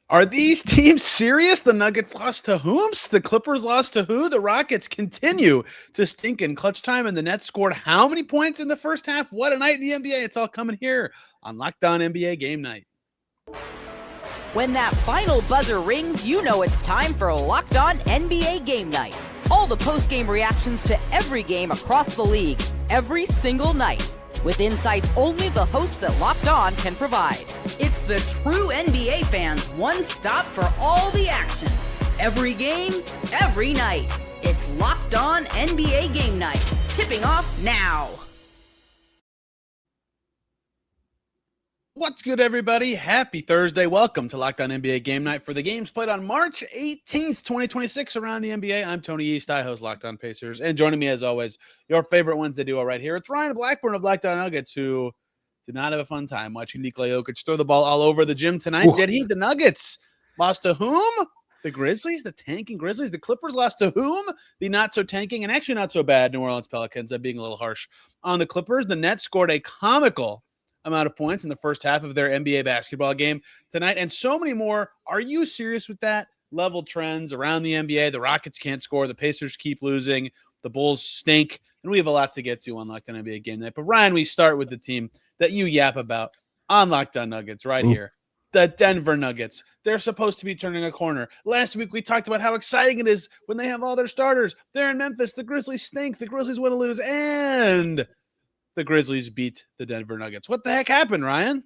Are these teams serious? The Nuggets lost to whomst? The Clippers lost to who? The Rockets continue to stink in clutch time, and the Nets scored how many points in the first half? What a night in the NBA. It's all coming here on Locked On NBA Game Night. When that final buzzer rings, you know it's time for Locked On NBA Game Night. All the post-game reactions to every game across the league, every single night, with insights only the hosts at Locked On can provide. It's the true NBA fans' one stop for all the action. Every game, every night. It's Locked On NBA Game Night. Tipping off now. What's good, everybody? Happy Thursday. Welcome to Locked On NBA Game Night for the games played on March 18th, 2026 around the NBA. I'm Tony East. I host Locked On Pacers. And joining me, as always, your favorite Wednesday duo right here. It's Ryan Blackburn of Locked On Nuggets, who did not have a fun time watching Nikola Jokic throw the ball all over the gym tonight. Ooh. Did he? The Nuggets lost to whom? The Grizzlies, the tanking Grizzlies. The Clippers lost to whom? The not-so-tanking and actually not so bad New Orleans Pelicans. I'm being a little harsh on the Clippers. The Nets scored a comical amount of points in the first half of their NBA basketball game tonight, and so many more. Are you serious with that? Level trends around the NBA. The Rockets can't score. The Pacers keep losing. The Bulls stink. And we have a lot to get to on Locked On NBA Game Night. But Ryan, we start with the team that you yap about on Locked On Nuggets right here. The Denver Nuggets. They're supposed to be turning a corner. Last week, we talked about how exciting it is when they have all their starters. They're in Memphis. The Grizzlies stink. The Grizzlies want to lose. And the Grizzlies beat the Denver Nuggets. What the heck happened, Ryan?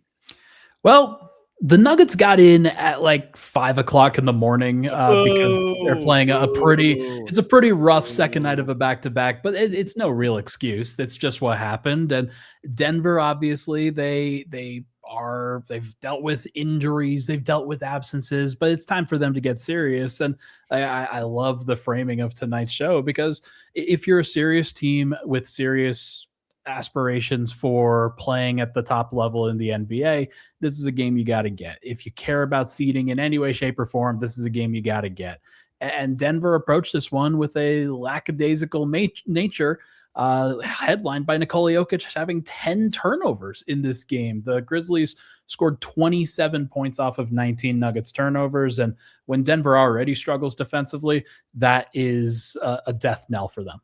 Well, the Nuggets got in at like 5 o'clock in the morning because they're playing it's a pretty rough second night of a back-to-back, but it's no real excuse. That's just what happened. And Denver, obviously, they've dealt with injuries, they've dealt with absences, but it's time for them to get serious. And I love the framing of tonight's show, because if you're a serious team with serious aspirations for playing at the top level in the NBA, this is a game you got to get. If you care about seeding in any way, shape, or form, this is a game you got to get. And Denver approached this one with a lackadaisical nature, headlined by Nikola Jokic having 10 turnovers in this game. The Grizzlies scored 27 points off of 19 Nuggets turnovers, and when Denver already struggles defensively, that is a death knell for them.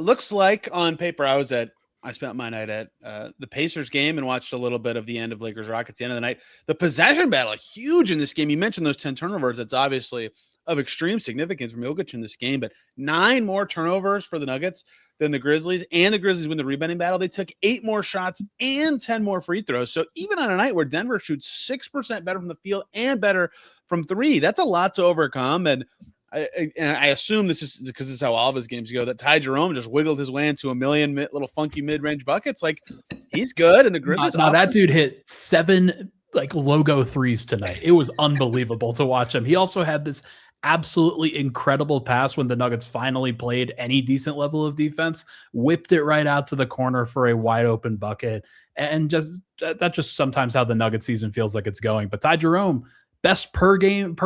Looks like on paper, I spent my night at the Pacers game and watched a little bit of the end of Lakers-Rockets at the end of the night. The possession battle, huge in this game. You mentioned those 10 turnovers. That's obviously of extreme significance from Jokic in this game, but 9 more turnovers for the Nuggets than the Grizzlies, and the Grizzlies win the rebounding battle. They took 8 more shots and 10 more free throws. So even on a night where Denver shoots 6% better from the field and better from 3, that's a lot to overcome. And I assume this is because this is how all of his games go, that Ty Jerome just wiggled his way into a million little funky mid-range buckets. Like, he's good, and the Grizzlies. Now that dude hit 7 logo threes tonight. It was unbelievable to watch him. He also had this absolutely incredible pass when the Nuggets finally played any decent level of defense, whipped it right out to the corner for a wide open bucket, and that's just sometimes how the Nuggets season feels like it's going. But Ty Jerome, best per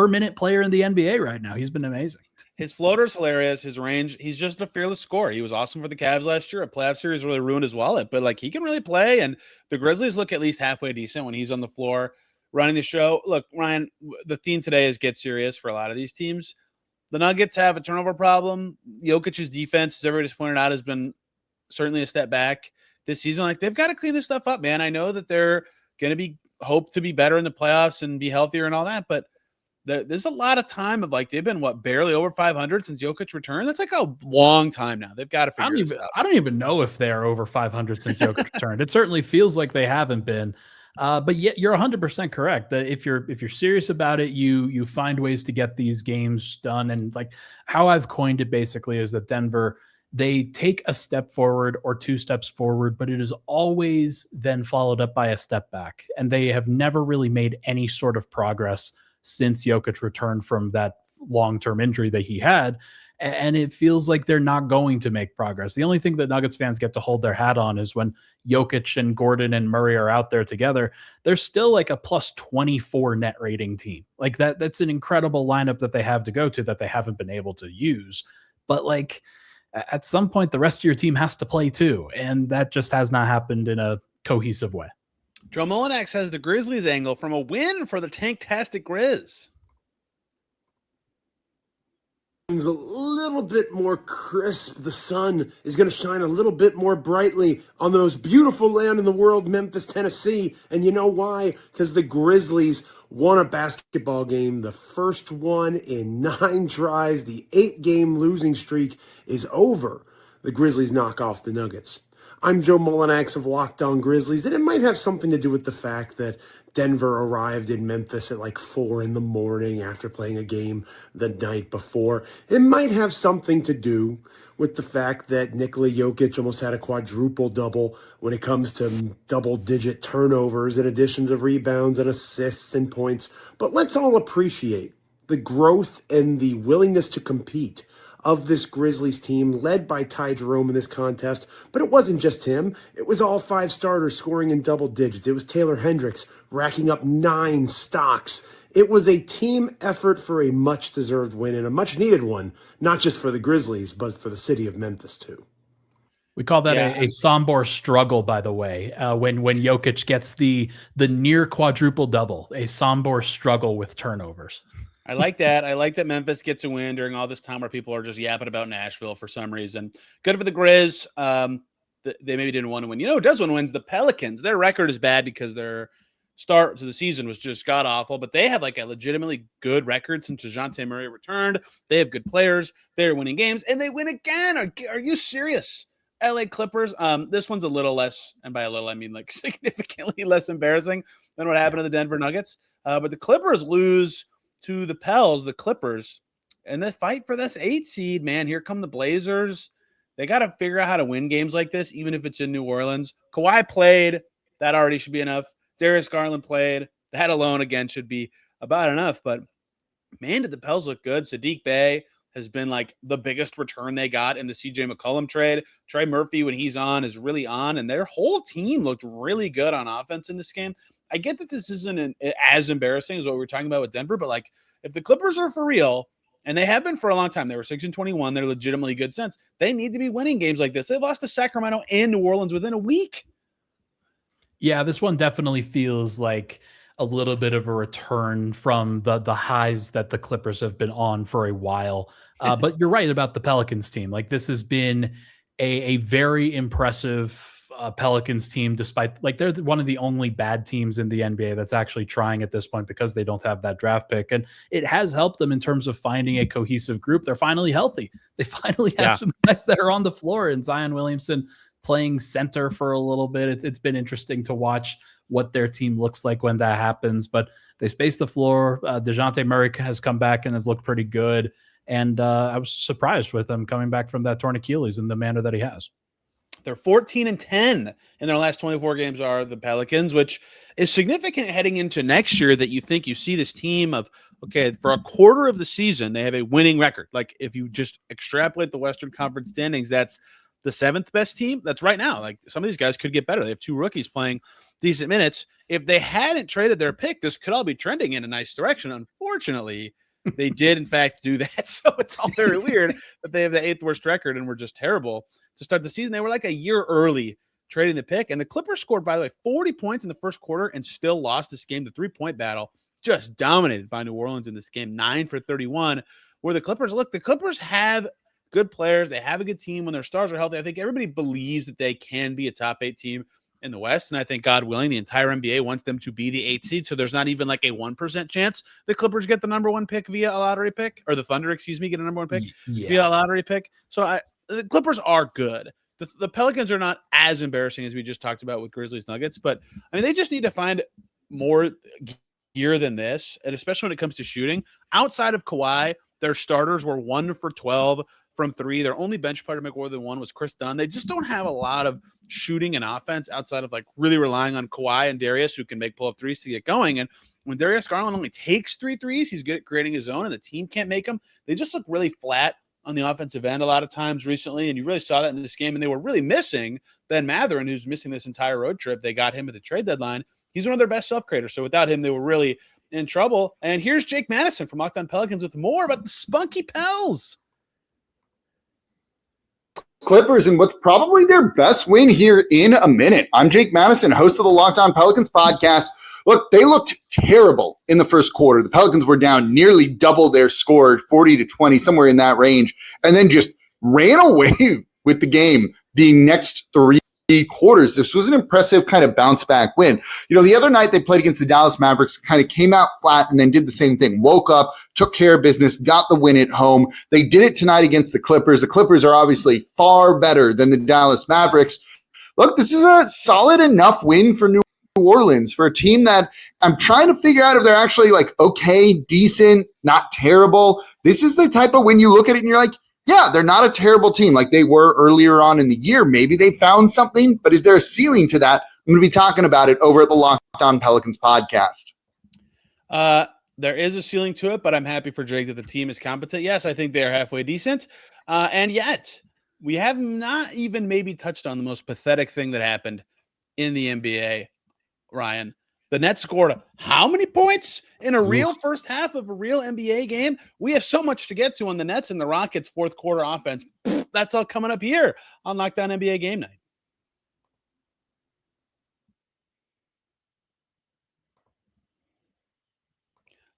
minute player in the NBA right now. He's been amazing. His floater's hilarious. His range, he's just a fearless scorer. He was awesome for the Cavs last year. A playoff series really ruined his wallet, but he can really play. And the Grizzlies look at least halfway decent when he's on the floor running the show. Look, Ryan, the theme today is get serious for a lot of these teams. The Nuggets have a turnover problem. Jokic's defense, as everybody's pointed out, has been certainly a step back this season. They've got to clean this stuff up, man. I know that they're going to hope to be better in the playoffs and be healthier and all that, but there's a lot of time of they've been barely over 500 since Jokic returned. That's a long time now. They've got to figure this out. I don't even know if they're over 500 since Jokic returned. It certainly feels like they haven't been. But yet you're 100% correct that if you're serious about it, you find ways to get these games done. And how I've coined it basically is that Denver, they take a step forward or 2 steps forward, but it is always then followed up by a step back. And they have never really made any sort of progress since Jokic returned from that long-term injury that he had. And it feels like they're not going to make progress. The only thing that Nuggets fans get to hold their hat on is when Jokic and Gordon and Murray are out there together, they're still a plus 24 net rating team. That's an incredible lineup that they have to go to that they haven't been able to use. But at some point, the rest of your team has to play too. And that just has not happened in a cohesive way. Joe Mullinax has the Grizzlies angle from a win for the Tanktastic Grizz. A little bit more crisp. The sun is going to shine a little bit more brightly on the most beautiful land in the world, Memphis, Tennessee. And you know why? Because the Grizzlies won a basketball game, the first one in 9 tries. The 8-game losing streak is over. The Grizzlies knock off the Nuggets. I'm Joe Mullinax of Locked On Grizzlies, and it might have something to do with the fact that Denver arrived in Memphis at like 4 a.m. after playing a game the night before. It might have something to do with the fact that Nikola Jokic almost had a quadruple-double when it comes to double-digit turnovers in addition to rebounds and assists and points. But let's all appreciate the growth and the willingness to compete of this Grizzlies team led by Ty Jerome in this contest. But it wasn't just him. It was all 5 starters scoring in double digits. It was Taylor Hendricks racking up 9 stocks. It was a team effort for a much-deserved win and a much-needed one, not just for the Grizzlies, but for the city of Memphis too. We call that a Sombor struggle, by the way, when Jokic gets the near quadruple double, a Sombor struggle with turnovers. I like that. I like that Memphis gets a win during all this time where people are just yapping about Nashville for some reason. Good for the Grizz. They maybe didn't want to win. You know who does want to win? The Pelicans. Their record is bad because their start to the season was just god-awful, but they have like a legitimately good record since DeJounte Murray returned. They have good players. They're winning games, and they win again. Are you serious? LA Clippers. This one's a little less, and by a little, I mean like significantly less embarrassing than what happened to the Denver Nuggets. But the Clippers lose to the Pels, the Clippers, and the fight for this 8 seed, man. Here come the Blazers. They got to figure out how to win games like this, even if it's in New Orleans. Kawhi played. That already should be enough. Darius Garland played. That alone, again, should be about enough. But, man, did the Pels look good. Saddiq Bey has been, like, the biggest return they got in the C.J. McCollum trade. Trey Murphy, when he's on, is really on. And their whole team looked really good on offense in this game. I get that this isn't as embarrassing as what we were talking about with Denver, but like if the Clippers are for real, and they have been for a long time, they were 6-21, they're legitimately good since. They need to be winning games like this. They lost to Sacramento and New Orleans within a week. Yeah, this one definitely feels like a little bit of a return from the highs that the Clippers have been on for a while. But you're right about the Pelicans team. Like this has been a very impressive Pelicans team, despite like they're one of the only bad teams in the NBA that's actually trying at this point because they don't have that draft pick. And it has helped them in terms of finding a cohesive group. They're finally healthy. They finally have some guys that are on the floor, and Zion Williamson playing center for a little bit. It's been interesting to watch what their team looks like when that happens, but they space the floor. DeJounte Murray has come back and has looked pretty good. And I was surprised with him coming back from that torn Achilles in the manner that he has. They're 14-10 in their last 24 games are the Pelicans, which is significant heading into next year that you think you see this team of, okay, for a quarter of the season, they have a winning record. Like if you just extrapolate the Western Conference standings, that's the 7th best team. That's right now. Like some of these guys could get better. They have 2 rookies playing decent minutes. If they hadn't traded their pick, this could all be trending in a nice direction. Unfortunately, they did in fact do that. So it's all very weird that they have the 8th worst record and we're just terrible to start the season. They were like a year early trading the pick. And the Clippers scored, by the way, 40 points in the first quarter and still lost this game. The 3-point battle just dominated by New Orleans in this game, 9 for 31. Where the Clippers, look, the Clippers have good players. They have a good team when their stars are healthy. I think everybody believes that they can be a top 8 team in the West. And I think, God willing, the entire NBA wants them to be the 8th seed. So there's not even like a 1% chance the Clippers get the number 1 pick via a lottery pick, or the Thunder, get a number 1 pick via a lottery pick. So the Clippers are good. The Pelicans are not as embarrassing as we just talked about with Grizzlies Nuggets, but I mean, they just need to find more gear than this. And especially when it comes to shooting outside of Kawhi, their starters were 1 for 12 from 3. Their only bench player to make more than 1 was Chris Dunn. They just don't have a lot of shooting and offense outside of like really relying on Kawhi and Darius, who can make pull-up threes to get going. And when Darius Garland only takes 3 threes, he's good at creating his own and the team can't make them. They just look really flat on the offensive end a lot of times recently, and you really saw that in this game. And they were really missing Ben Mathurin, who's missing this entire road trip. They got him at the trade deadline. He's one of their best self-creators. So without him, they were really in trouble. And here's Jake Madison from Locked On Pelicans with more about the spunky Pels. Clippers in what's probably their best win here in a minute. I'm Jake Madison, host of the Locked On Pelicans podcast. Look, they looked terrible in the first quarter. The Pelicans were down nearly double their score, 40-20, somewhere in that range, and then just ran away with the game the next three quarters. This was an impressive kind of bounce back win. You know, the other night they played against the Dallas Mavericks, kind of came out flat and then did the same thing. Woke up, took care of business, got the win at home. They did it tonight against the Clippers. The Clippers are obviously far better than the Dallas Mavericks. Look, this is a solid enough win for New Orleans, for a team that I'm trying to figure out if they're actually like okay, decent, not terrible. This is the type of win you look at it and you're like, yeah, they're not a terrible team like they were earlier on in the year. Maybe they found something, but is there a ceiling to that? I'm going to be talking about it over at the Locked On Pelicans podcast. There is a ceiling to it, but I'm happy for Drake that the team is competent. Yes, I think they are halfway decent. And yet, we have not even maybe touched on the most pathetic thing that happened in the NBA, Ryan. The Nets scored how many points in a real first half of a real NBA game? We have so much to get to on the Nets and the Rockets' fourth quarter offense. That's all coming up here on Locked On NBA Game Night.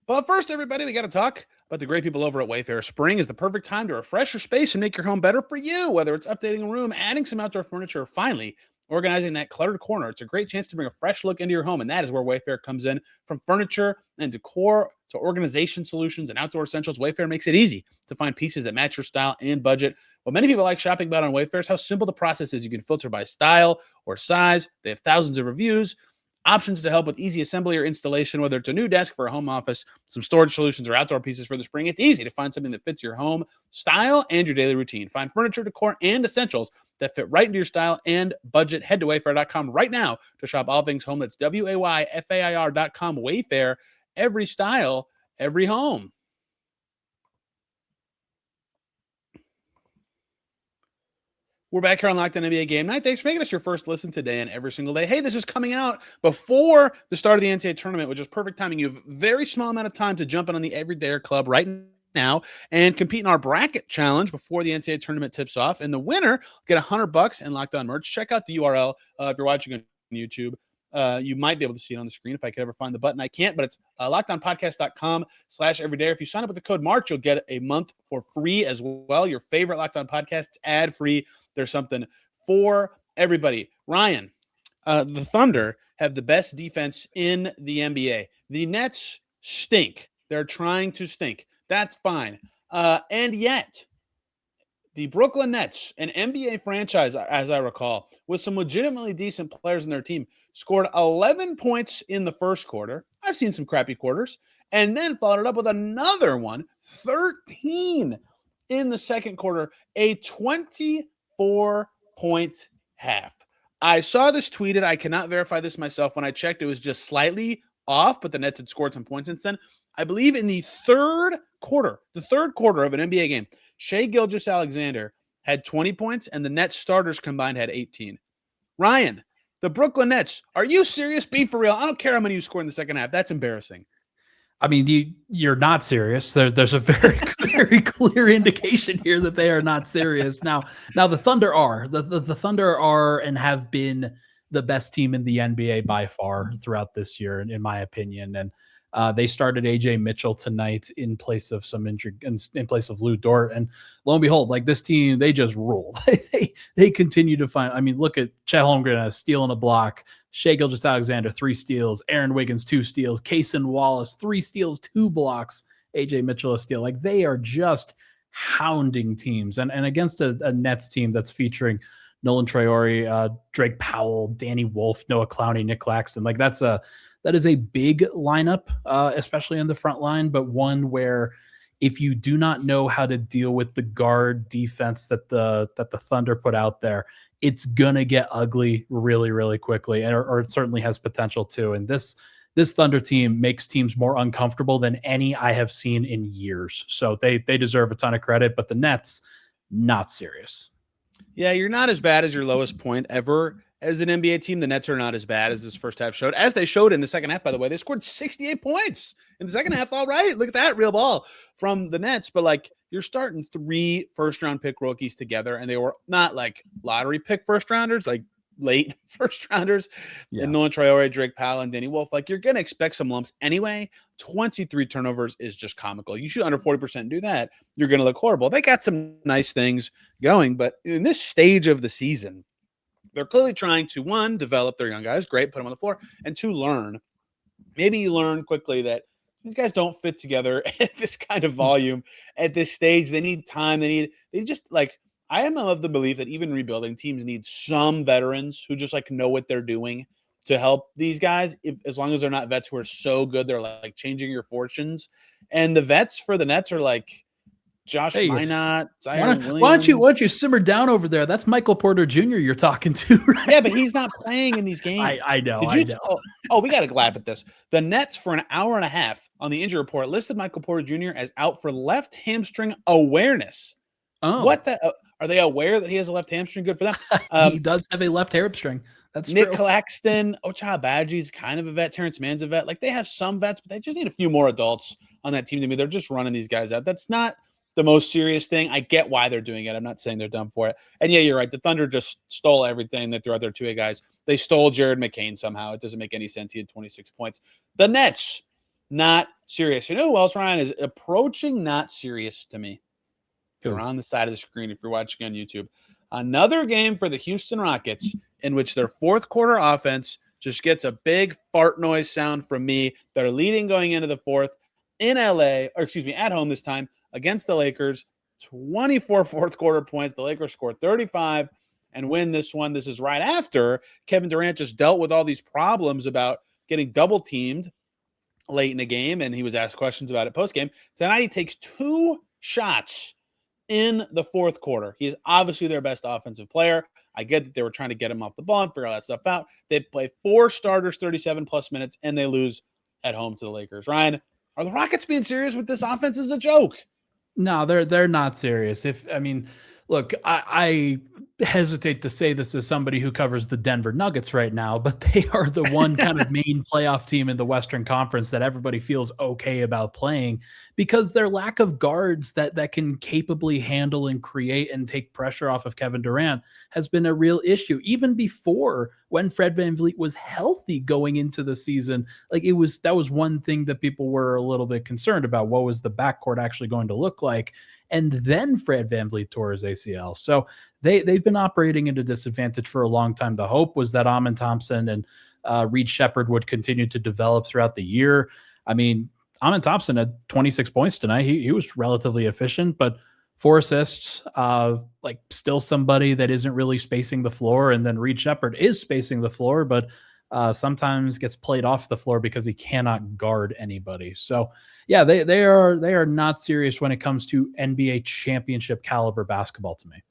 But first, everybody, we got to talk about the great people over at Wayfair. Spring is the perfect time to refresh your space and make your home better for you, whether it's updating a room, adding some outdoor furniture, or finally organizing that cluttered corner. It's a great chance to bring a fresh look into your home, and that is where Wayfair comes in. From furniture and decor to organization solutions and outdoor essentials, Wayfair makes it easy to find pieces that match your style and budget. What many people like shopping about on Wayfair is how simple the process is. You can filter by style or size. They have thousands of reviews, options to help with easy assembly or installation, whether it's a new desk for a home office, some storage solutions, or outdoor pieces for the spring. It's easy to find something that fits your home style and your daily routine. Find furniture, decor, and essentials that fit right into your style and budget. Head to Wayfair.com right now to shop all things home. That's WAYFAIR.com. Wayfair, every style, every home. We're back here on Locked On NBA Game Night. Thanks for making us your first listen today and every single day. Hey, this is coming out before the start of the NCAA tournament, which is perfect timing. You have a very small amount of time to jump in on the Everydayer Club right now and compete in our bracket challenge before the NCAA tournament tips off. And the winner get $100 and Locked On merch. Check out the URL if you're watching on YouTube. You might be able to see it on the screen if I could ever find the button. I can't, but it's lockedonpodcast.com/everyday. If you sign up with the code March, you'll get a month for free as well. Your favorite Locked On podcasts ad-free. There's something for everybody. Ryan, the Thunder have the best defense in the NBA. The Nets stink. They're trying to stink. That's fine. And yet, the Brooklyn Nets, an NBA franchise, as I recall, with some legitimately decent players in their team, scored 11 points in the first quarter. I've seen some crappy quarters. And then followed it up with another one, 13 in the second quarter, a 24-point half. I saw this tweeted. I cannot verify this myself. When I checked, it was just slightly off, but the Nets had scored some points since then. I believe in the third quarter of an NBA game, Shai Gilgeous-Alexander had 20 points, and the Nets starters combined had 18. Ryan, the Brooklyn Nets, are you serious? Be for real. I don't care how many you scored in the second half. That's embarrassing. I mean, you're not serious. There's a very, very clear indication here that they are not serious. Now the Thunder are. The Thunder are and have been the best team in the NBA by far throughout this year, in my opinion. And they started AJ Mitchell tonight in place of some injury, in place of Lou Dort. And lo and behold, like this team, they just ruled. they continue to find. I mean, look at Chet Holmgren, a steal and a block. Shai Gilgeous-Alexander, 3 steals. Aaron Wiggins, 2 steals. Kaysen Wallace, 3 steals, 2 blocks. AJ Mitchell, a steal. Like they are just hounding teams. And against a Nets team that's featuring Nolan Traore, Drake Powell, Danny Wolf, Noah Clowney, Nick Claxton. Like that is a big lineup, especially in the front line, but one where if you do not know how to deal with the guard defense that the Thunder put out there, it's gonna get ugly really, really quickly, or it certainly has potential to. And this Thunder team makes teams more uncomfortable than any I have seen in years. So they deserve a ton of credit, but the Nets, not serious. Yeah, you're not as bad as your lowest point ever as an NBA team. The Nets are not as bad as this first half showed, as they showed in the second half, by the way. They scored 68 points in the second half. All right, look at that real ball from the Nets. But, like, you're starting 3 first-round pick rookies together, and they were not, like, lottery pick first-rounders, like late first-rounders. And Nolan Traore, Drake Powell, and Danny Wolf. Like, you're going to expect some lumps anyway. 23 turnovers is just comical. You shoot under 40% and do that, you're going to look horrible. They got some nice things going, but in this stage of the season, they're clearly trying to, 1, develop their young guys. Great, put them on the floor. And 2, learn. Maybe you learn quickly that these guys don't fit together at this kind of volume at this stage. They need time. They just, like, I am of the belief that even rebuilding teams need some veterans who just, like, know what they're doing to help these guys, as long as they're not vets who are so good they're, like, changing your fortunes. And the vets for the Nets are, like, Josh Minott, Zion Williams. Why don't you simmer down over there? That's Michael Porter Jr. you're talking to, right? Yeah, but he's not playing in these games. I know. We got to laugh at this. The Nets, for an hour and a half on the injury report, listed Michael Porter Jr. as out for left hamstring awareness. Oh. What the? Are they aware that he has a left hamstring? Good for them. He does have a left hamstring. That's Nick true. Claxton, Ochai Badgie's kind of a vet. Terrence Mann's a vet. Like, they have some vets, but they just need a few more adults on that team. To me, they're just running these guys out. That's not the most serious thing. I get why they're doing it. I'm not saying they're dumb for it. And yeah, you're right. The Thunder just stole everything that their other 2A guys. They stole Jared McCain somehow. It doesn't make any sense. He had 26 points. The Nets, not serious. You know who else, Ryan, is approaching not serious to me? They're on the side of the screen if you're watching on YouTube. Another game for the Houston Rockets in which their fourth quarter offense just gets a big fart noise sound from me. They're leading going into the fourth in LA, or excuse me, at home this time against the Lakers. 24 fourth quarter points. The Lakers score 35 and win this one. This is right after Kevin Durant just dealt with all these problems about getting double teamed late in the game, and he was asked questions about it post game. So now he takes 2 shots in the fourth quarter. He's obviously their best offensive player. I get that they were trying to get him off the ball and figure all that stuff out. They play 4 starters, 37 plus minutes, and they lose at home to the Lakers. Ryan, are the Rockets being serious with this offense? Is a joke? No, they're not serious. Look, I hesitate to say this as somebody who covers the Denver Nuggets right now, but they are the one kind of main playoff team in the Western Conference that everybody feels okay about playing, because their lack of guards that can capably handle and create and take pressure off of Kevin Durant has been a real issue. Even before, when Fred VanVleet was healthy going into the season, that was one thing that people were a little bit concerned about. What was the backcourt actually going to look like? And then Fred VanVleet tore his ACL. So they've been operating at a disadvantage for a long time. The hope was that Amen Thompson and Reed Shepherd would continue to develop throughout the year. I mean, Amen Thompson had 26 points tonight. He was relatively efficient, but 4 assists, still somebody that isn't really spacing the floor. And then Reed Shepherd is spacing the floor, but sometimes gets played off the floor because he cannot guard anybody. So yeah, they are not serious when it comes to NBA championship caliber basketball to me.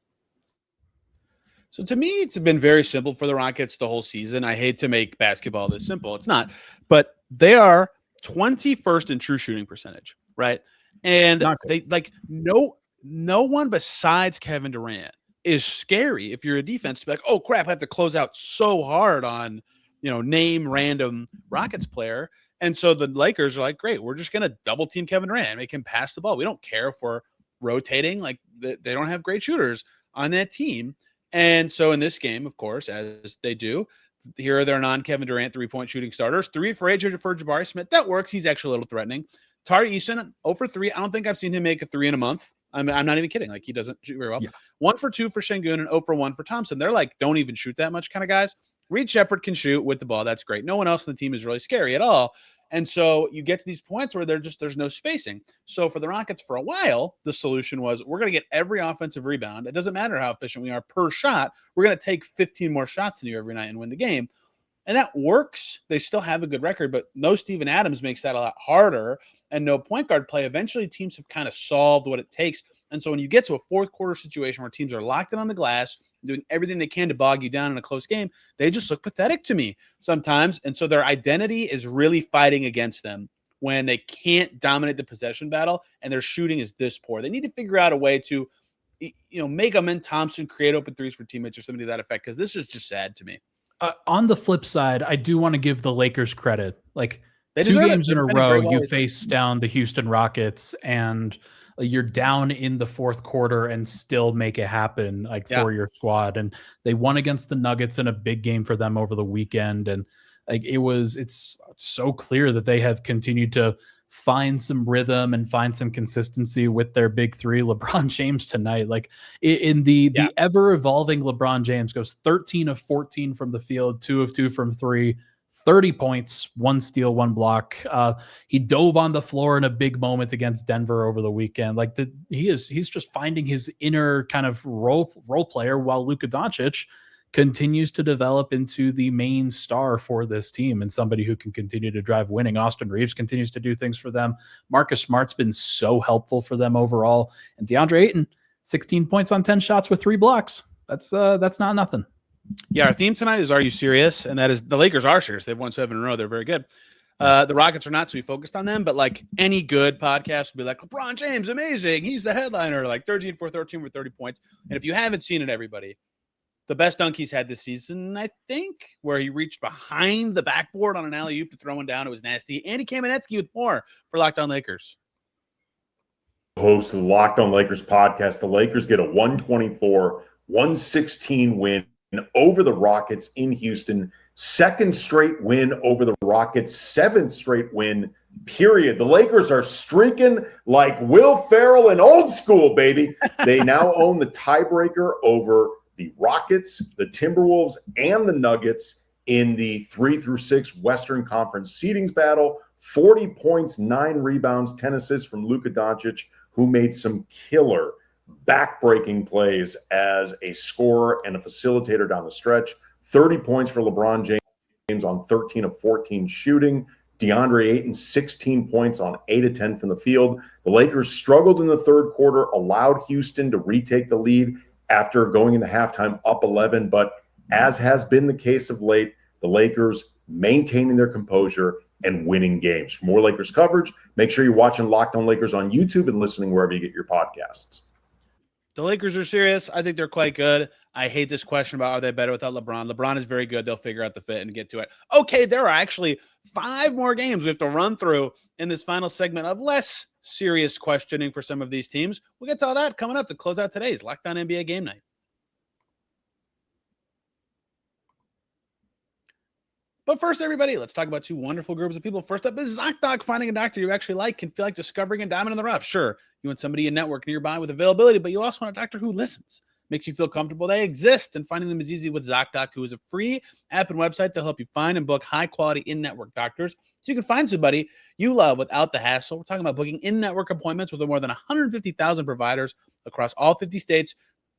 So to me, it's been very simple for the Rockets the whole season. I hate to make basketball this simple. It's not, but they are 21st in true shooting percentage, right? And they no one besides Kevin Durant is scary if you're a defense to be like, oh crap, I have to close out so hard on, name random Rockets player. And so the Lakers are like, great, we're just going to double team Kevin Durant and make him pass the ball. We don't care if we're rotating. Like, they don't have great shooters on that team. And so in this game, of course, as they do, here are their non-Kevin Durant 3-point shooting starters. 3 for AJ for Jabari Smith. That works. He's actually a little threatening. Tari Eason, 0 for 3. I don't think I've seen him make a 3 in a month. I'm not even kidding. Like, he doesn't shoot very well. Yeah. 1 for 2 for Şengün and 0 for 1 for Thompson. They're like, don't even shoot that much kind of guys. Reed Shepherd can shoot with the ball. That's great. No one else on the team is really scary at all. And so you get to these points where there's no spacing. So for the Rockets for a while, the solution was, we're going to get every offensive rebound. It doesn't matter how efficient we are per shot. We're going to take 15 more shots than you every night and win the game. And that works. They still have a good record, but no Steven Adams makes that a lot harder, and no point guard play. Eventually teams have kind of solved what it takes. And so when you get to a fourth quarter situation where teams are locked in on the glass, doing everything they can to bog you down in a close game, they just look pathetic to me sometimes. And so their identity is really fighting against them when they can't dominate the possession battle and their shooting is this poor. They need to figure out a way to, make Amen Thompson create open threes for teammates or something to that effect, because this is just sad to me. On the flip side, I do want to give the Lakers credit. Like, They 2 deserve it. games in They've a been very row, well you this face down the Houston Rockets, and you're down in the fourth quarter and still make it happen, like, Yeah. for your squad. And they won against the Nuggets in a big game for them over the weekend. And like, it's so clear that they have continued to find some rhythm and find some consistency with their big three. LeBron James tonight, like, in the ever evolving LeBron James, goes 13 of 14 from the field, 2 of 2 from 3, 30 points, 1 steal, 1 block. He dove on the floor in a big moment against Denver over the weekend. Like, he's just finding his inner kind of role player, while Luka Dončić continues to develop into the main star for this team and somebody who can continue to drive winning. Austin Reeves continues to do things for them. Marcus Smart's been so helpful for them overall. And DeAndre Ayton, 16 points on 10 shots with 3 blocks. That's not nothing. Yeah, our theme tonight is Are You Serious? And that is the Lakers are serious. They've won 7 in a row. They're very good. The Rockets are not, so we focused on them. But like any good podcast would be like, LeBron James, amazing. He's the headliner, like 13 for 13 with 30 points. And if you haven't seen it, everybody, the best dunk he's had this season, I think, where he reached behind the backboard on an alley-oop to throw one down. It was nasty. Andy Kamenitzky with more for Locked On Lakers. Host of the Locked On Lakers podcast. The Lakers get a 124-116 win over the Rockets in Houston. 2nd straight win over the Rockets. 7th straight win, period. The Lakers are streaking like Will Ferrell in old school, baby. They now own the tiebreaker over the Rockets, the Timberwolves, and the Nuggets in the 3-6 Western Conference seedings battle. 40 points, 9 rebounds, 10 assists from Luka Dončić, who made some killer back-breaking plays as a scorer and a facilitator down the stretch. 30 points for LeBron James on 13 of 14 shooting. DeAndre Ayton, 16 points on 8 of 10 from the field. The Lakers struggled in the third quarter, allowed Houston to retake the lead after going into halftime up 11. But as has been the case of late, the Lakers maintaining their composure and winning games. For more Lakers coverage, make sure you're watching Locked On Lakers on YouTube and listening wherever you get your podcasts. The Lakers are serious. I think they're quite good. I hate this question about are they better without LeBron. LeBron is very good. They'll figure out the fit and get to it. Okay, there are actually 5 more games we have to run through in this final segment of less serious questioning for some of these teams. We'll get to all that coming up to close out today's Locked On NBA Game Night. But first, everybody, let's talk about 2 wonderful groups of people. First up is ZocDoc. Finding a doctor you actually like can feel like discovering a diamond in the rough. Sure, you want somebody in network nearby with availability, but you also want a doctor who listens, makes you feel comfortable they exist, and finding them is easy with ZocDoc, who is a free app and website to help you find and book high-quality in-network doctors so you can find somebody you love without the hassle. We're talking about booking in-network appointments with more than 150,000 providers across all 50 states,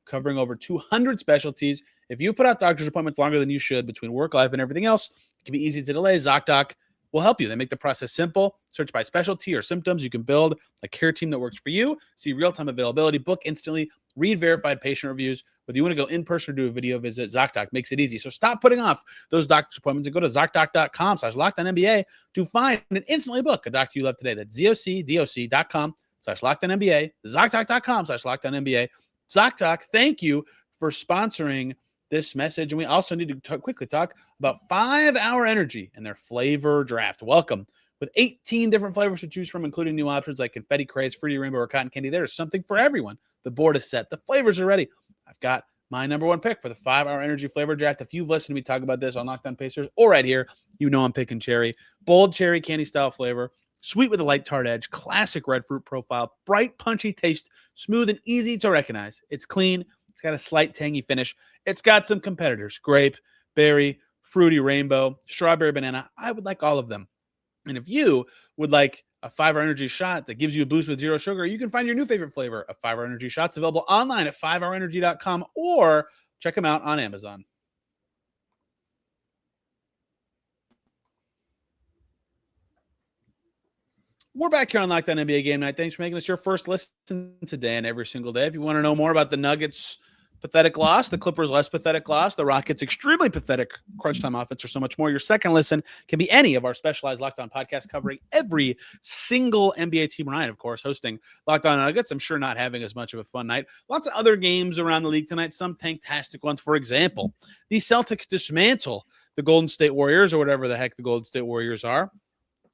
covering over 200 specialties. If you put out doctor's appointments longer than you should between work, life, and everything else, it can be easy to delay. ZocDoc will help you. They make the process simple. Search by specialty or symptoms. You can build a care team that works for you, see real-time availability, book instantly, read verified patient reviews. Whether you want to go in person or do a video visit, ZocDoc makes it easy. So stop putting off those doctor's appointments and go to ZocDoc.com/LockedOnNBA to find and instantly book a doctor you love today. That's ZocDoc.com/LockedOnNBA, ZocDoc.com/LockedOnNBA. ZocDoc, thank you for sponsoring this message. And we also need to quickly talk about 5 Hour Energy and their flavor draft. Welcome. With 18 different flavors to choose from, including new options like confetti craze, fruity rainbow, or cotton candy, there's something for everyone. The board is set. The flavors are ready. I've got my number 1 pick for the 5 Hour Energy flavor draft. If you've listened to me talk about this on Locked On Pacers or right here, you know I'm picking cherry. Bold cherry candy style flavor, sweet with a light tart edge, classic red fruit profile, bright punchy taste, smooth and easy to recognize. It's clean. It's got a slight tangy finish. It's got some competitors: grape, berry, fruity rainbow, strawberry, banana. I would like all of them. And if you would like a 5 Hour Energy shot that gives you a boost with 0 sugar, you can find your new favorite flavor of 5 Hour Energy shots available online at 5hourenergy.com or check them out on Amazon. We're back here on Locked On NBA Game Night. Thanks for making us your first listen today and every single day. If you want to know more about the Nuggets, pathetic loss. The Clippers, less pathetic loss. The Rockets, extremely pathetic crunch time offense, or so much more. Your second listen can be any of our specialized Locked On podcasts covering every single NBA team. Ryan, of course, hosting Locked On Nuggets. I'm sure not having as much of a fun night. Lots of other games around the league tonight, some fantastic ones. For example, the Celtics dismantle the Golden State Warriors, or whatever the heck the Golden State Warriors are.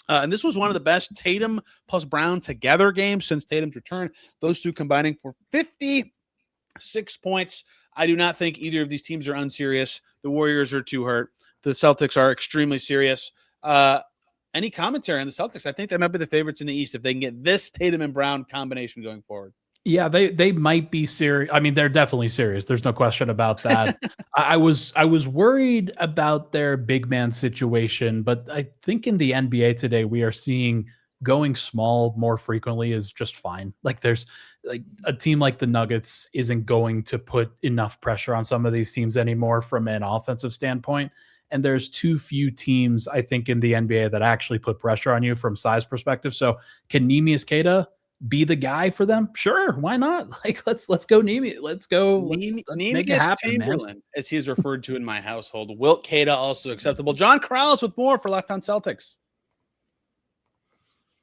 And this was one of the best Tatum plus Brown together games since Tatum's return. Those two combining for 56 points. I do not think either of these teams are unserious. The Warriors are too hurt. The Celtics are extremely serious. Any commentary on the Celtics? I think they might be the favorites in the East if they can get this Tatum and Brown combination going forward. Yeah, they might be serious. I mean, they're definitely serious. There's no question about that. I was worried about their big man situation, but I think in the NBA today we are seeing going small more frequently is just fine. Like there's like a team like the Nuggets isn't going to put enough pressure on some of these teams anymore from an offensive standpoint. And there's too few teams, I think, in the NBA that actually put pressure on you from size perspective. So can Neemias Queta be the guy for them? Sure, why not? Like let's go Neemias. Let's make it happen, Chamberlain, man. as he is referred to in my household. Wilt Queta also acceptable. John Karalis with more for Locked On Celtics.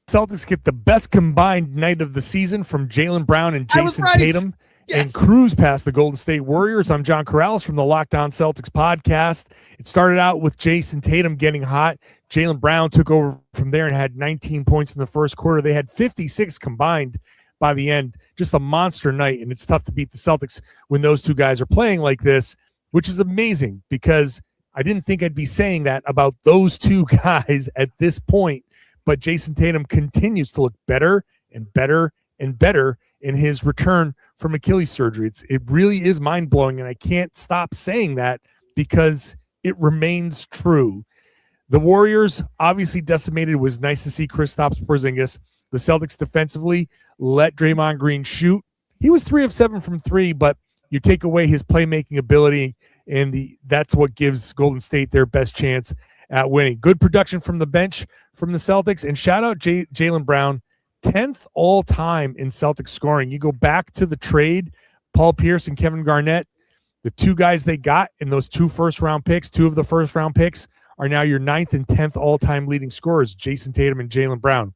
Celtics get the best combined night of the season from Jaylen Brown and Jason Tatum and cruise past the Golden State Warriors. I'm John Karalis from the Locked On Celtics podcast. It started out with Jason Tatum getting hot. Jaylen Brown took over from there and had 19 points in the first quarter. They had 56 combined by the end. Just a monster night, and it's tough to beat the Celtics when those two guys are playing like this, which is amazing because I didn't think I'd be saying that about those two guys at this point. But Jason Tatum continues to look better and better and better in his return from Achilles surgery. It really is mind-blowing, and I can't stop saying that because it remains true. The Warriors obviously decimated. It was nice to see Kristaps Porzingis. The Celtics defensively let Draymond Green shoot. He was 3 of 7 from 3, but you take away his playmaking ability, and that's what gives Golden State their best chance at winning. Good production from the bench from the Celtics, and shout out Jaylen Brown, 10th all-time in Celtics scoring. You go back to the trade, Paul Pierce and Kevin Garnett, the two guys they got in those 2 first-round picks, 2 of the first-round picks, are now your 9th and 10th all-time leading scorers, Jason Tatum and Jaylen Brown.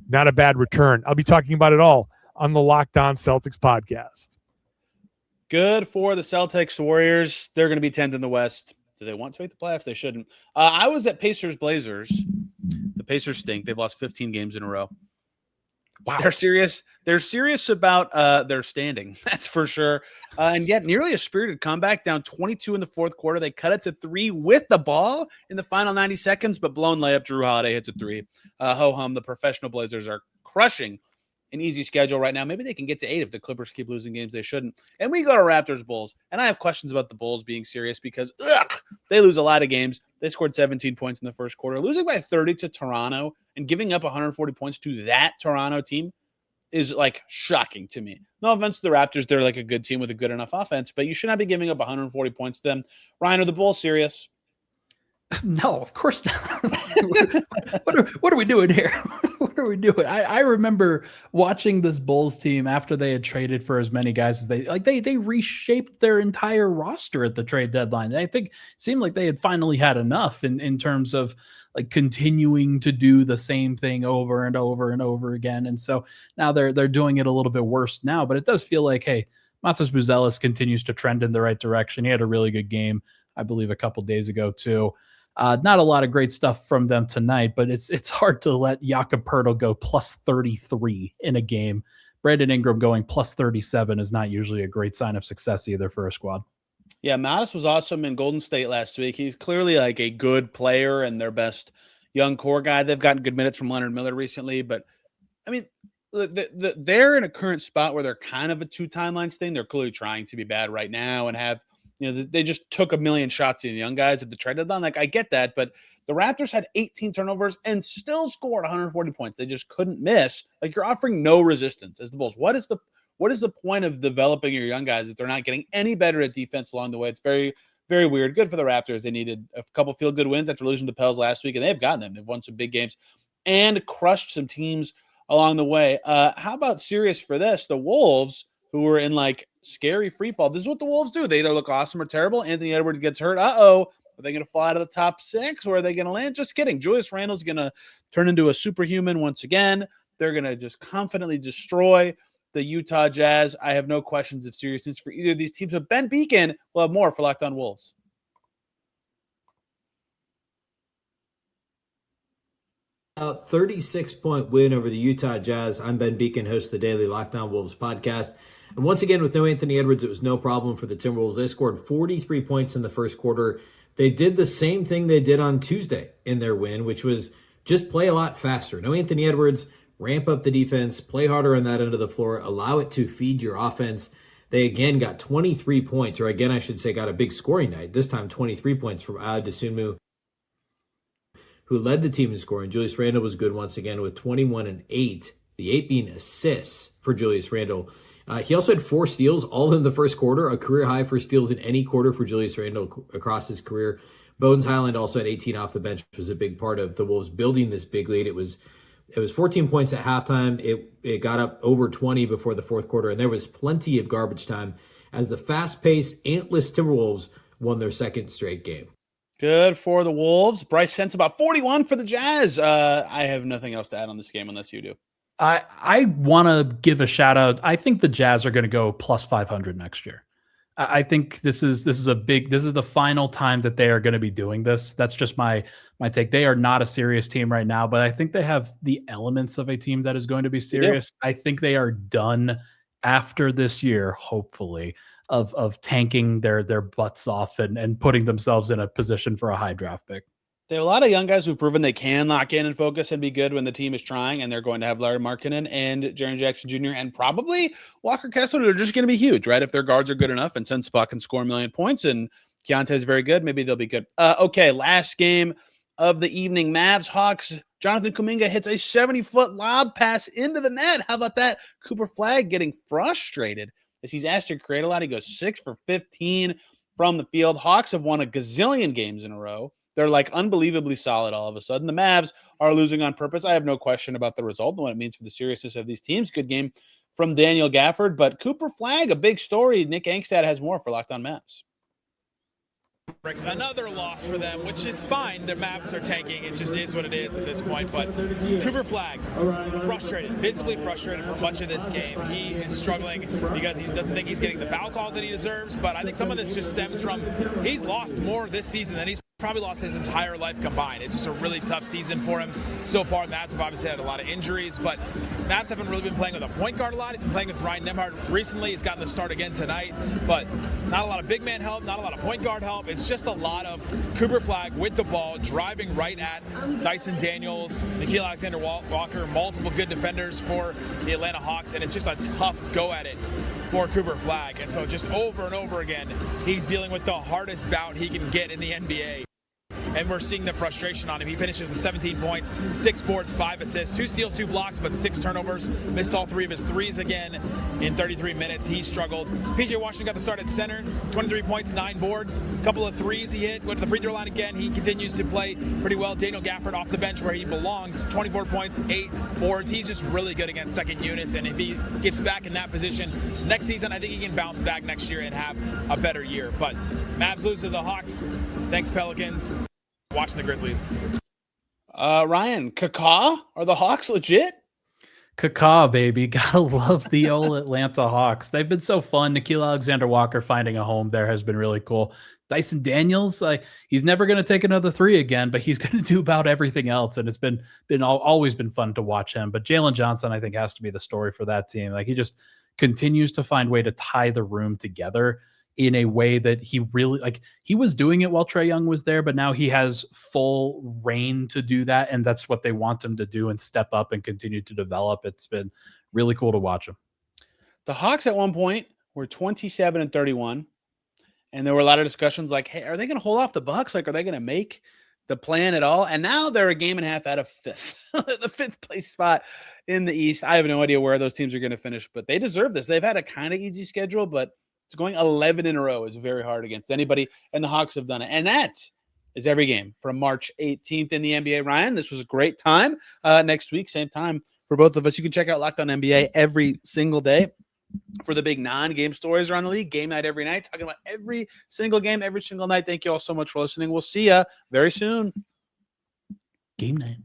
Not a bad return. I'll be talking about it all on the Locked On Celtics podcast. Good for the Celtics. Warriors, they're going to be 10th in the West. Do they want to make the playoffs? They shouldn't. I was at Pacers-Blazers. The Pacers stink. They've lost 15 games in a row. Wow. They're serious. They're serious about their standing. That's for sure. And yet nearly a spirited comeback, down 22 in the fourth quarter. They cut it to 3 with the ball in the final 90 seconds, but blown layup. Drew Holiday hits a 3. Ho-hum, the professional Blazers are crushing an easy schedule right now. Maybe they can get to 8 if the Clippers keep losing games they shouldn't. And we go to Raptors Bulls. And I have questions about the Bulls being serious because they lose a lot of games. They scored 17 points in the first quarter. Losing by 30 to Toronto and giving up 140 points to that Toronto team is like shocking to me. No offense to the Raptors. They're like a good team with a good enough offense, but you should not be giving up 140 points to them. Ryan, are the Bulls serious? No, of course not. What are we doing here? What are we doing? I remember watching this Bulls team after they had traded for as many guys as they reshaped their entire roster at the trade deadline. I think it seemed like they had finally had enough in terms of like continuing to do the same thing over and over and over again. And so now they're doing it a little bit worse now, but it does feel like, hey, Matas Buzelis continues to trend in the right direction. He had a really good game, I believe, a couple days ago too. Not a lot of great stuff from them tonight, but it's hard to let Jakob Poeltl go plus 33 in a game. Brandon Ingram going plus 37 is not usually a great sign of success either for a squad. Yeah, Mattis was awesome in Golden State last week. He's clearly like a good player and their best young core guy. They've gotten good minutes from Leonard Miller recently, but I mean, they're in a current spot where they're kind of a 2 timelines thing. They're clearly trying to be bad right now and have, they just took a million shots at the young guys at the trade deadline. Like, I get that, but the Raptors had 18 turnovers and still scored 140 points. They just couldn't miss. Like, you're offering no resistance as the Bulls. What is the point of developing your young guys if they're not getting any better at defense along the way? It's very, very weird. Good for the Raptors. They needed a couple feel-good wins after losing to Pels last week, and they've gotten them. They've won some big games and crushed some teams along the way. How about serious for this? The Wolves who were in like scary free fall. This is what the Wolves do. They either look awesome or terrible. Anthony Edwards gets hurt. Are they going to fall out of the top 6 or are they going to land? Just kidding. Julius Randle's going to turn into a superhuman once again. They're going to just confidently destroy the Utah Jazz. I have no questions of seriousness for either of these teams. But Ben Beacon will have more for Locked On Wolves. A 36-point win over the Utah Jazz. I'm Ben Beacon, host of the daily Locked On Wolves podcast. And once again, with no Anthony Edwards, it was no problem for the Timberwolves. They scored 43 points in the first quarter. They did the same thing they did on Tuesday in their win, which was just play a lot faster. No Anthony Edwards, ramp up the defense, play harder on that end of the floor, allow it to feed your offense. They again got 23 points, or again, I should say, got a big scoring night. This time 23 points from Dosunmu, who led the team in scoring. Julius Randle was good once again with 21 and 8, the 8 being assists for Julius Randle. He also had 4 steals all in the first quarter, a career high for steals in any quarter for Julius Randle across his career. Bones Highland also had 18 off the bench, which was a big part of the Wolves building this big lead. It was 14 points at halftime. It got up over 20 before the fourth quarter, and there was plenty of garbage time as the fast-paced, antless Timberwolves won their second straight game. Good for the Wolves. Bryce Sent's about 41 for the Jazz. I have nothing else to add on this game unless you do. I want to give a shout out. I think the Jazz are going to go plus 500 next year. I think this is the final time that they are going to be doing this. That's just my take. They are not a serious team right now, but I think they have the elements of a team that is going to be serious. I think they are done after this year, hopefully, of tanking their butts off and putting themselves in a position for a high draft pick. They have a lot of young guys who've proven they can lock in and focus and be good when the team is trying, and they're going to have Larry Markkinen and Jaren Jackson Jr. and probably Walker Kessler. They're just going to be huge, right? If their guards are good enough and Sensabaugh can score 1 million points and Keontae is very good, maybe they'll be good. Okay, last game of the evening, Mavs Hawks. Jonathan Kuminga hits a 70-foot lob pass into the net. How about that? Cooper Flagg getting frustrated as he's asked to create a lot. He goes 6 for 15 from the field. Hawks have won a gazillion games in a row. They're like unbelievably solid all of a sudden. The Mavs are losing on purpose. I have no question about the result and what it means for the seriousness of these teams. Good game from Daniel Gafford, but Cooper Flagg, a big story. Nick Angstadt has more for Locked On Mavs. Another loss for them, which is fine. Their Mavs are tanking. It just is what it is at this point. But Cooper Flagg, frustrated, visibly frustrated for much of this game. He is struggling because he doesn't think he's getting the foul calls that he deserves. But I think some of this just stems from he's lost more this season than he's probably lost his entire life combined. It's just a really tough season for him so far. Mavs have obviously had a lot of injuries, but Mavs haven't really been playing with a point guard a lot. He's been playing with Ryan Nembhard recently. He's gotten the start again tonight, but not a lot of big man help, not a lot of point guard help. It's just a lot of Cooper Flagg with the ball, driving right at Dyson Daniels, Nickeil Alexander-Walker, multiple good defenders for the Atlanta Hawks, and it's just a tough go at it for Cooper Flagg. And so just over and over again, he's dealing with the hardest bout he can get in the NBA. And we're seeing the frustration on him. He finishes with 17 points, 6 boards, 5 assists, 2 steals, 2 blocks, but 6 turnovers. Missed all 3 of his threes again in 33 minutes. He struggled. PJ Washington got the start at center, 23 points, 9 boards, a couple of threes he hit, went to the free throw line again. He continues to play pretty well. Daniel Gafford off the bench where he belongs, 24 points, 8 boards. He's just really good against second units, and if he gets back in that position next season, I think he can bounce back next year and have a better year. But Mavs lose to the Hawks. Thanks, Pelicans. Watching the Grizzlies. Ryan, Kaká? Are the Hawks legit? Kaká, baby. Gotta love the old Atlanta Hawks. They've been so fun. Nickeil Alexander-Walker finding a home there has been really cool. Dyson Daniels, he's never going to take another 3 again, but he's going to do about everything else. And it's been always been fun to watch him. But Jalen Johnson, I think, has to be the story for that team. He just continues to find way to tie the room together in a way that he really he was doing it while Trae Young was there, but now he has full reign to do that. And that's what they want him to do and step up and continue to develop. It's been really cool to watch him. The Hawks at one point were 27-31. And there were a lot of discussions like, hey, are they going to hold off the Bucks? Are they going to make the plan at all? And now they're a game and a half out of 5th, the 5th place spot in the East. I have no idea where those teams are going to finish, but they deserve this. They've had a kind of easy schedule, but it's going 11 in a row is very hard against anybody, and the Hawks have done it. And that is every game from March 18th in the NBA. Ryan, this was a great time. Next week, same time for both of us. You can check out Locked On NBA every single day. for the big non-game stories around the league. Game night every night, talking about every single game, every single night. Thank you all so much for listening. We'll see you very soon. Game night.